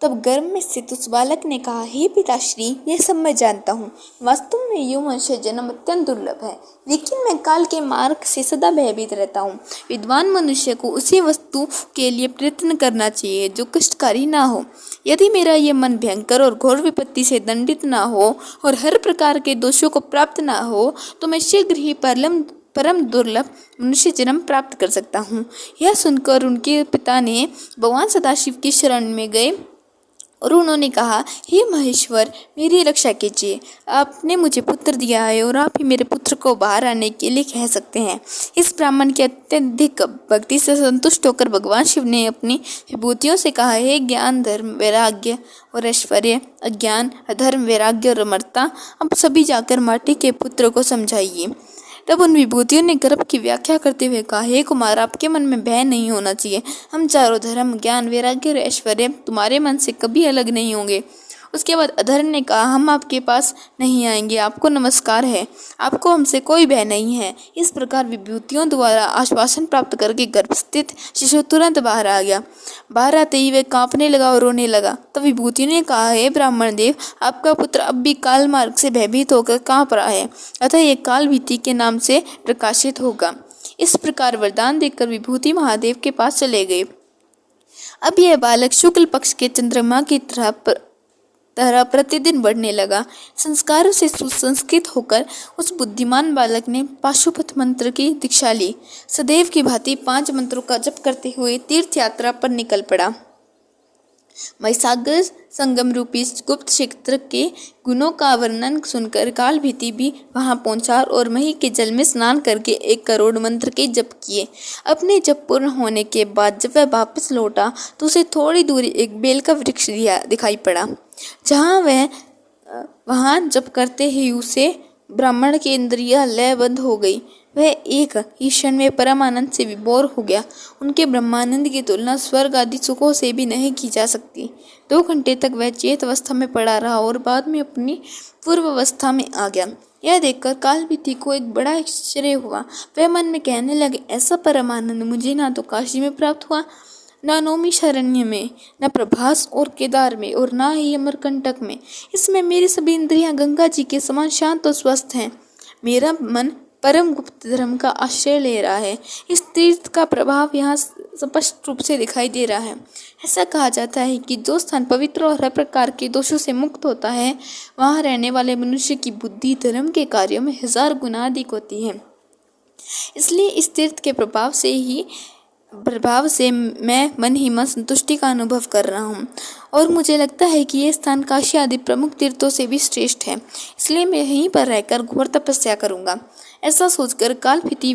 तब गर्भ में स्थित उस बालक ने कहा, हे पिताश्री, यह सब मैं जानता हूँ। वास्तव में यूं मनुष्य जन्म अत्यंत दुर्लभ है, लेकिन मैं काल के मार्ग से सदा भयभीत रहता हूँ। विद्वान मनुष्य को उसी वस्तु के लिए प्रयत्न करना चाहिए जो कष्टकारी ना हो। यदि मेरा ये मन भयंकर और घोर विपत्ति से दंडित ना हो और हर प्रकार के दोषों को प्राप्त ना हो, तो मैं शीघ्र ही परम दुर्लभ मनुष्य जन्म प्राप्त कर सकता हूँ। यह सुनकर उनके पिता ने भगवान सदाशिव की शरण में गए और उन्होंने कहा, हे महेश्वर, मेरी रक्षा कीजिए। आपने मुझे पुत्र दिया है और आप ही मेरे पुत्र को बाहर आने के लिए कह सकते हैं। इस ब्राह्मण की अत्यधिक भक्ति से संतुष्ट होकर भगवान शिव ने अपनी विभूतियों से कहा, हे ज्ञान, धर्म, वैराग्य और ऐश्वर्य, अज्ञान, अधर्म, वैराग्य और अमरता, अब सभी जाकर माटी के पुत्र को समझाइए। तब उन विभूतियों ने गर्भ की व्याख्या करते हुए कहा, हे कुमार, आपके मन में भय नहीं होना चाहिए। हम चारों धर्म, ज्ञान, वैराग्य और ऐश्वर्य तुम्हारे मन से कभी अलग नहीं होंगे। उसके बाद अधर्म ने कहा, हम आपके पास नहीं आएंगे, आपको नमस्कार है, आपको हमसे कोई भय नहीं है। इस प्रकार विभूतियों द्वारा आश्वासन प्राप्त करके गर्भस्थित शिशु तुरंत बाहर आ गया। बाहर आते ही वह कांपने लगा और रोने लगा। तब विभूति ने कहा, हे ब्राह्मण देव, आपका पुत्र अब भी काल मार्ग से भयभीत होकर कांप रहा है, अतः यह काल भीति के नाम से प्रकाशित होगा। इस प्रकार वरदान देकर विभूति महादेव के पास चले गए। अब यह बालक शुक्ल पक्ष के चंद्रमा की तरह प्रतिदिन बढ़ने लगा। संस्कारों से सुसंस्कृत होकर उस बुद्धिमान बालक ने पाशुपत मंत्र की दीक्षा ली। सदैव की भांति 5 मंत्रों का जप करते हुए तीर्थ यात्रा पर निकल पड़ा। महिसागर संगम रूपी गुप्त क्षेत्र के गुणों का वर्णन सुनकर काल भीति भी वहां पहुंचा और मही के जल में स्नान करके 1 करोड़ मंत्र के जप किए। अपने जप पूर्ण होने के बाद जब वह वापस लौटा तो उसे थोड़ी दूरी एक बेल का वृक्ष दिखाई पड़ा। वहां जप करते ही उसे ब्राह्मण की इंद्रियां लयबद्ध हो गई। वह एक ही क्षण में परम आनंद से विभोर हो गया। उनके ब्रह्मानंद की तुलना स्वर्ग आदि सुखों से भी नहीं की जा सकती। 2 घंटे तक वह चेत अवस्था में पड़ा रहा और बाद में अपनी पूर्व अवस्था में आ गया। यह देखकर कालभीति को एक बड़ा आश्चर्य हुआ। वह मन में कहने लगे, ऐसा परम आनंद मुझे ना तो काशी में प्राप्त हुआ, न नौमिषारण्य में, न प्रभास और केदार में, और न ही अमरकंटक में। इसमें मेरी सभी इंद्रियां गंगा जी के समान शांत और स्वस्थ हैं। मेरा मन परम गुप्त धर्म का आश्रय ले रहा है। इस तीर्थ का प्रभाव यहाँ स्पष्ट रूप से दिखाई दे रहा है। ऐसा कहा जाता है कि जो स्थान पवित्र और हर प्रकार के दोषों से मुक्त होता है, वहाँ रहने वाले मनुष्य की बुद्धि धर्म के कार्यों में 1000 गुना अधिक होती है। इसलिए इस तीर्थ के प्रभाव से मैं मन ही मन संतुष्टि का अनुभव कर रहा हूँ और मुझे लगता है कि यह स्थान काशी आदि प्रमुख तीर्थों से भी श्रेष्ठ है। इसलिए मैं यहीं पर रहकर घोर तपस्या करूँगा। ऐसा सोचकर कालभीति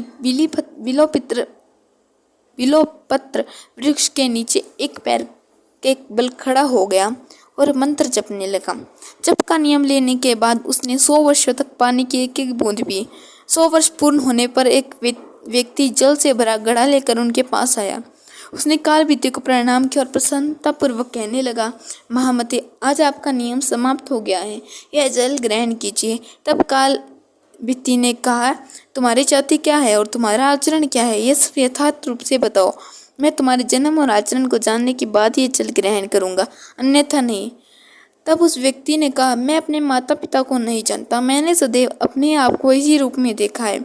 बिलोपत्र वृक्ष के नीचे एक पैर के बल खड़ा हो गया और मंत्र जपने लगा। जप का नियम लेने के बाद उसने 100 वर्षों तक पानी की एक बूंद पी। 100 वर्ष पूर्ण होने पर एक व्यक्ति जल से भरा घड़ा लेकर उनके पास आया। उसने कालभीति को प्रणाम किया और प्रसन्नता पूर्वक कहने लगा, महामते, आज आपका नियम समाप्त हो गया है, यह जल ग्रहण कीजिए। तब कालभीति ने कहा, तुम्हारी जाति क्या है और तुम्हारा आचरण क्या है, यह सब यथार्थ रूप से बताओ। मैं तुम्हारे जन्म और आचरण को जानने के बाद ये जल ग्रहण करूंगा, अन्यथा नहीं। तब उस व्यक्ति ने कहा, मैं अपने माता पिता को नहीं जानता, मैंने सदैव अपने आप को इसी रूप में देखा है,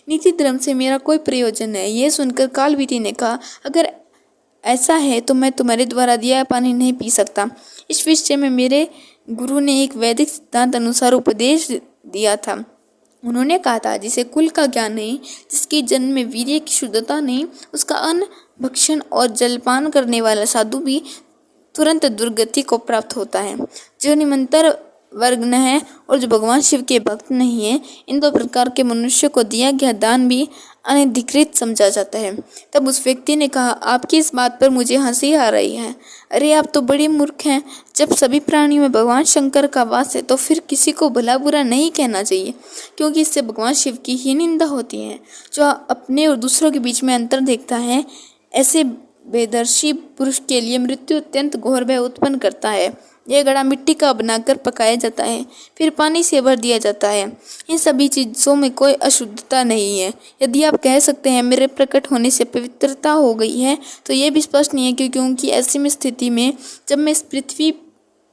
नीति धर्म से मेरा कोई प्रयोजन है। यह सुनकर कालभीति ने कहा, अगर ऐसा है तो मैं तुम्हारे द्वारा दिया पानी नहीं पी सकता। इस विषय में मेरे गुरु ने एक वैदिक सिद्धांत अनुसार उपदेश दिया था। उन्होंने कहा था, जिसे कुल का ज्ञान नहीं, जिसके जन्म में वीर्य की शुद्धता नहीं, उसका अन्न भक्षण और जलपान करने वाला साधु भी तुरंत दुर्गति को प्राप्त होता है। जो निमंतर वर्ग है और जो भगवान शिव के भक्त नहीं है, इन 2 प्रकार के मनुष्य को दिया गया दान भी अनधिकृत समझा जाता है। तब उस व्यक्ति ने कहा, आपकी इस बात पर मुझे हंसी आ रही है। अरे, आप तो बड़े मूर्ख हैं। जब सभी प्राणियों में भगवान शंकर का वास है तो फिर किसी को भला बुरा नहीं कहना चाहिए, क्योंकि इससे भगवान शिव की ही निंदा होती है। जो अपने और दूसरों के बीच में अंतर देखता है, ऐसे बेदर्शी पुरुष के लिए मृत्यु अत्यंत घोर भय उत्पन्न करता है। यह घड़ा मिट्टी का बनाकर पकाया जाता है, फिर पानी से भर दिया जाता है। इन सभी चीज़ों में कोई अशुद्धता नहीं है। यदि आप कह सकते हैं मेरे प्रकट होने से पवित्रता हो गई है, तो यह भी स्पष्ट नहीं है, क्योंकि ऐसी में स्थिति में जब मैं इस पृथ्वी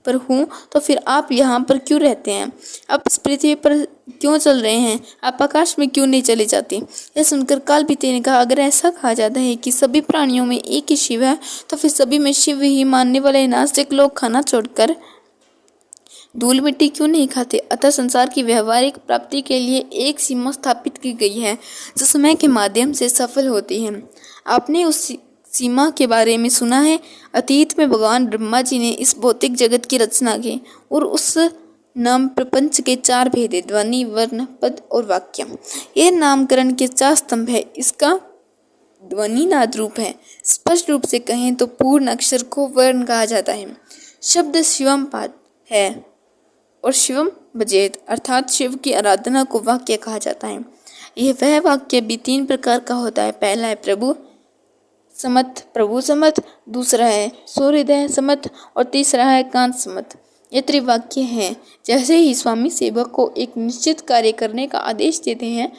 पर हूँ तो फिर आप यहाँ पर क्यों रहते हैं? आप इस पृथ्वी पर क्यों चल रहे हैं? आप आकाश में क्यों नहीं चले जाते? यह सुनकर कालपीते ने कहा, अगर ऐसा कहा जाता है कि सभी प्राणियों में एक ही शिव है, तो फिर सभी में शिव ही मानने वाले नास्तिक लोग खाना छोड़कर धूल मिट्टी क्यों नहीं खाते? अतः संसार की व्यवहारिक प्राप्ति के लिए एक सीमा स्थापित की गई है जो समय के माध्यम से सफल होती है। आपने उस सीमा के बारे में सुना है। अतीत में भगवान ब्रह्मा जी ने इस भौतिक जगत की रचना की और उस नाम प्रपंच के 4 भेद है, ध्वनि, वर्ण, पद और वाक्य। यह नामकरण के 4 स्तंभ है। इसका ध्वनि नाद रूप है। स्पष्ट रूप से कहें तो पूर्ण अक्षर को वर्ण कहा जाता है। शब्द शिवम पाद है और शिवम बजेत अर्थात शिव की आराधना को वाक्य कहा जाता है। यह वह वाक्य भी 3 प्रकार का होता है। पहला है प्रभु समत, दूसरा है सूर्योदय समत और तीसरा है कांत समत। ये त्रिवाक्य हैं। जैसे ही स्वामी सेवक को एक निश्चित कार्य करने का आदेश देते हैं,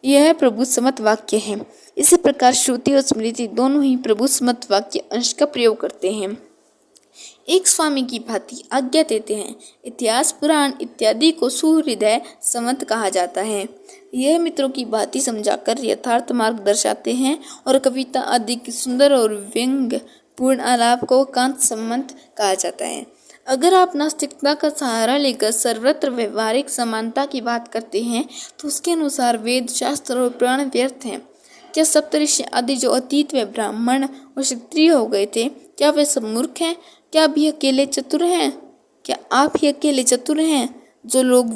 यह प्रभु समत वाक्य है। इसी प्रकार श्रुति और स्मृति दोनों ही प्रभु समत वाक्य अंश का प्रयोग करते हैं। एक स्वामी की भांति आज्ञा देते हैं। इतिहास, पुराण इत्यादि को सुहृदय समत कहा जाता है। यह मित्रों की भांति समझाकर यथार्थ मार्ग दर्शाते हैं और कविता आदि की सुंदर और व्यंग पूर्ण आलाप को कांत सम्मत कहा जाता है। अगर आप नास्तिकता का सहारा लेकर सर्वत्र व्यवहारिक समानता की बात करते हैं, तो उसके अनुसार वेद, शास्त्र और पुराण व्यर्थ हैं। क्या सप्तऋषि आदि जो अतीत में ब्राह्मण और क्षत्रिय हो गए थे, क्या वे सब मूर्ख हैं? क्या आप ही अकेले चतुर हैं? क्या आप ही अकेले चतुर हैं जो लोग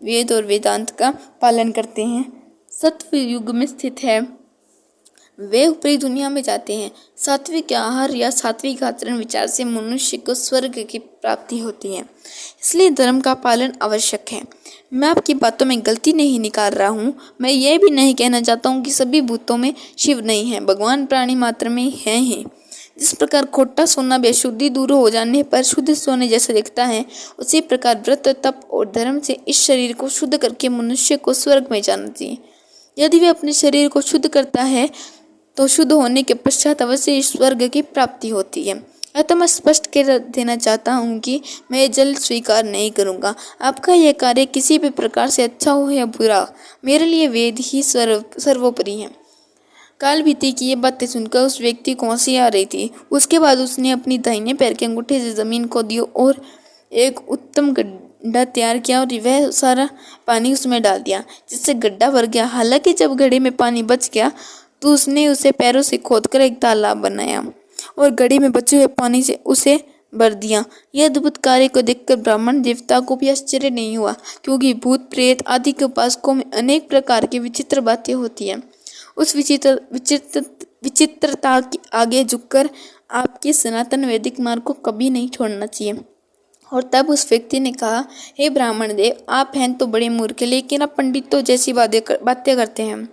वेद और वेदांत का पालन करते हैं? सत्व युग में स्थित है, वे ऊपरी दुनिया में जाते हैं। सात्विक आहार या सात्विक आचरण विचार से मनुष्य को स्वर्ग की प्राप्ति होती है। इसलिए धर्म का पालन आवश्यक है। मैं आपकी बातों में गलती नहीं निकाल रहा हूँ। मैं ये भी नहीं कहना चाहता हूँ कि सभी भूतों में शिव नहीं है, भगवान प्राणी मात्र में हैं ही। जिस प्रकार खोटा सोना बेशुद्धि दूर हो जाने पर शुद्ध सोने जैसा दिखता है, उसी प्रकार व्रत, तप और धर्म से इस शरीर को शुद्ध करके मनुष्य को स्वर्ग में जाना चाहिए। यदि वे अपने शरीर को शुद्ध करता है तो शुद्ध होने के पश्चात अवश्य इस स्वर्ग की प्राप्ति होती है। अतः मैं स्पष्ट कर देना चाहता हूँ कि मैं जल स्वीकार नहीं करूँगा। आपका यह कार्य किसी भी प्रकार से अच्छा हो या बुरा, मेरे लिए वेद ही सर्वोपरि है। कालभीति की ये बातें सुनकर उस व्यक्ति को हंसी आ रही थी। उसके बाद उसने अपनी दाहिने पैर के अंगूठे से जमीन को दिया और एक उत्तम गड्ढा तैयार किया और वह सारा पानी उसमें डाल दिया, जिससे गड्ढा भर गया। हालांकि जब घड़े में पानी बच गया तो उसने उसे पैरों से खोदकर एक तालाब बनाया और घड़े में बचे हुए पानी से उसे भर दिया। यह अद्भुत कार्य को देखकर ब्राह्मण देवता को भी आश्चर्य नहीं हुआ, क्योंकि भूत प्रेत आदि के उपासकों में अनेक प्रकार की विचित्र बातें होती हैं। उस विचित्रता के आगे झुककर आपके सनातन वैदिक मार्ग को कभी नहीं छोड़ना चाहिए। और तब उस व्यक्ति ने कहा, हे ब्राह्मण देव, आप हैं तो बड़े मूर्ख, लेकिन आप पंडितों जैसी बातें करते हैं।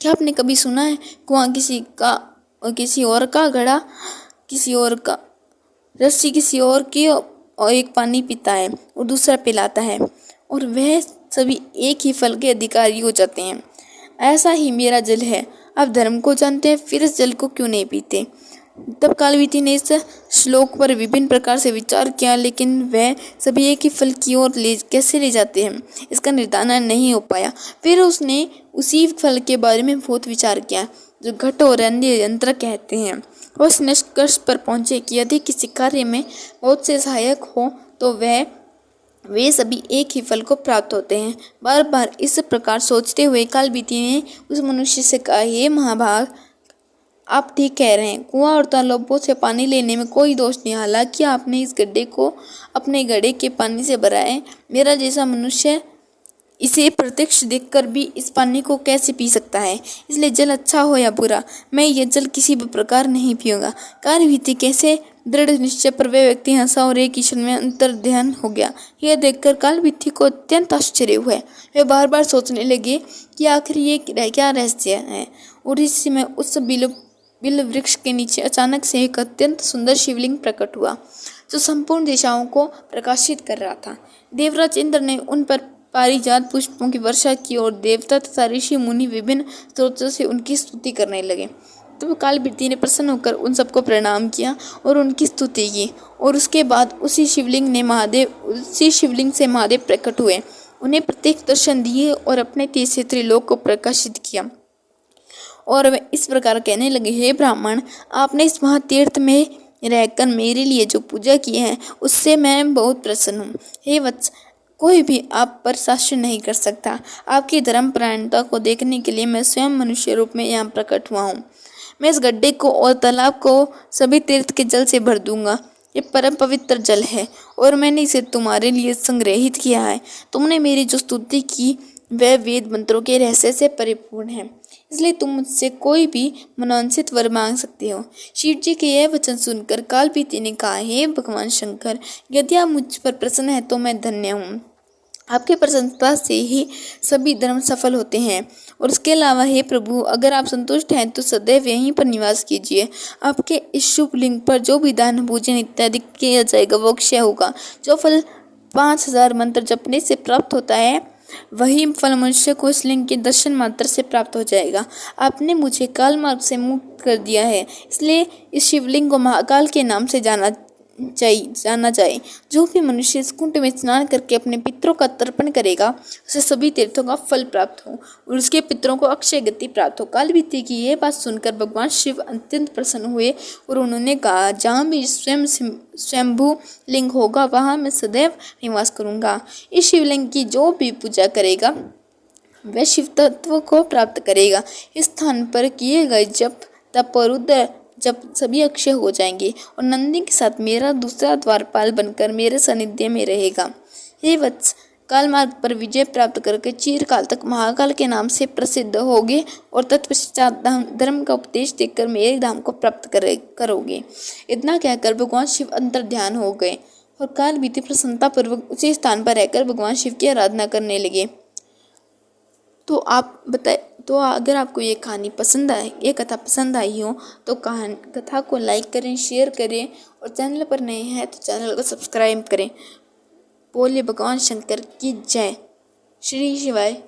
क्या आपने कभी सुना है कुआं किसी और का, घड़ा किसी और का, रस्सी किसी और की, और एक पानी पीता है और दूसरा पिलाता है और वह सभी एक ही फल के अधिकारी हो जाते हैं? ऐसा ही मेरा जल है। आप धर्म को जानते हैं, फिर इस जल को क्यों नहीं पीते? तब कालभीति ने इस श्लोक पर विभिन्न प्रकार से विचार किया, लेकिन वह सभी एक ही फल की ओर कैसे ले जाते हैं, इसका निर्धारण नहीं हो पाया। फिर उसने उसी फल के बारे में बहुत विचार किया जो घट और अन्य यंत्र कहते हैं। उस निष्कर्ष पर पहुंचे कि यदि किसी कार्य में बहुत से सहायक हो तो वे सभी एक ही फल को प्राप्त होते हैं। बार बार इस प्रकार सोचते हुए कालभीति ने उस मनुष्य से कहा, हे महाभाग, आप ठीक कह रहे हैं। कुआं और तालाबों से पानी लेने में कोई दोष नहीं। हालांकि आपने इस गड्ढे को अपने घड़े के पानी से भरा है। मेरा जैसा मनुष्य इसे प्रत्यक्ष देखकर भी इस पानी को कैसे पी सकता है? इसलिए जल अच्छा हो या बुरा, मैं यह जल किसी भी प्रकार नहीं पीऊंगा। कालभीति कैसे दृढ़ निश्चय पर वह व्यक्ति हंसा और एक क्षण में अंतर ध्यान हो गया। यह देखकर कालभीति को अत्यंत आश्चर्य हुआ। वे बार बार सोचने लगे कि आखिर ये क्या रहस्य है। और इस समय उस बिल वृक्ष के नीचे अचानक से एक अत्यंत सुंदर शिवलिंग प्रकट हुआ, जो संपूर्ण दिशाओं को प्रकाशित कर रहा था। देवराज इंद्र ने उन पर पारिजात पुष्पों की वर्षा की और देवता तथा ऋषि मुनि विभिन्न स्रोतों से उनकी स्तुति करने लगे। तब कालबीति ने प्रसन्न होकर उन सबको प्रणाम किया और उनकी स्तुति की, और उसके बाद उसी शिवलिंग से महादेव प्रकट हुए, उन्हें प्रत्येक दर्शन दिए और अपने तेज से त्रिलोक को प्रकाशित किया। और वे इस प्रकार कहने लगे, हे ब्राह्मण, आपने इस महातीर्थ में रहकर मेरे लिए जो पूजा की है उससे मैं बहुत प्रसन्न हूँ। हे वत्स, कोई भी आप पर शासन नहीं कर सकता। आपकी धर्मपरायणता को देखने के लिए मैं स्वयं मनुष्य रूप में यहाँ प्रकट हुआ हूँ। मैं इस गड्ढे को और तालाब को सभी तीर्थ के जल से भर दूंगा। ये परम पवित्र जल है और मैंने इसे तुम्हारे लिए संग्रहित किया है। तुमने मेरी जो स्तुति की वह वेद मंत्रों के रहस्य से परिपूर्ण है, इसलिए तुम मुझसे कोई भी मनोवांछित वर मांग सकते हो। शिव जी के यह वचन सुनकर कालपीति ने कहा, हे भगवान शंकर, यदि आप मुझ पर प्रसन्न हैं तो मैं धन्य हूँ। आपके प्रसन्नता से ही सभी धर्म सफल होते हैं। और उसके अलावा हे प्रभु, अगर आप संतुष्ट हैं तो सदैव यहीं पर निवास कीजिए। आपके इस शुभ लिंग पर जो भी दान भोजन इत्यादि किया जाएगा वो अक्षय होगा। जो फल 5000 मंत्र जपने से प्राप्त होता है वही फल मनुष्य को इस लिंग के दर्शन मात्र से प्राप्त हो जाएगा। आपने मुझे काल मार्ग से मुक्त कर दिया है, इसलिए इस शिवलिंग को महाकाल के नाम से जाना जाए। जो भी मनुष्य इस कुंड में स्नान करके अपने पितरों का तर्पण करेगा उसे सभी तीर्थों का फल प्राप्त हो और उसके पितरों को अक्षय गति प्राप्त हो। कालबीति की यह बात सुनकर भगवान शिव अत्यंत प्रसन्न हुए और उन्होंने कहा, जहाँ भी स्वयंभू लिंग होगा वहाँ मैं सदैव निवास करूँगा। इस शिवलिंग की जो भी पूजा करेगा वह शिव तत्व को प्राप्त करेगा। इस स्थान पर किए गए जप तप और रुद्र जब सभी अक्षय हो जाएंगे और नंदी के साथ मेरा दूसरा द्वारपाल बनकर मेरे सानिध्य में रहेगा। हे वत्स, काल मार्ग पर विजय प्राप्त करके चिरकाल तक महाकाल के नाम से प्रसिद्ध होगे और तत्पश्चात धर्म का उपदेश देकर मेरे धाम को प्राप्त करोगे। इतना कहकर भगवान शिव अंतर ध्यान हो गए और कालबीति प्रसन्नता पूर्वक उसी स्थान पर रहकर भगवान शिव की आराधना करने लगे। तो आप बताए, तो अगर आपको ये कहानी पसंद आए, ये कथा पसंद आई हो तो कथा को लाइक करें, शेयर करें और चैनल पर नए हैं तो चैनल को सब्सक्राइब करें। बोले भगवान शंकर की जय। श्री शिवाय।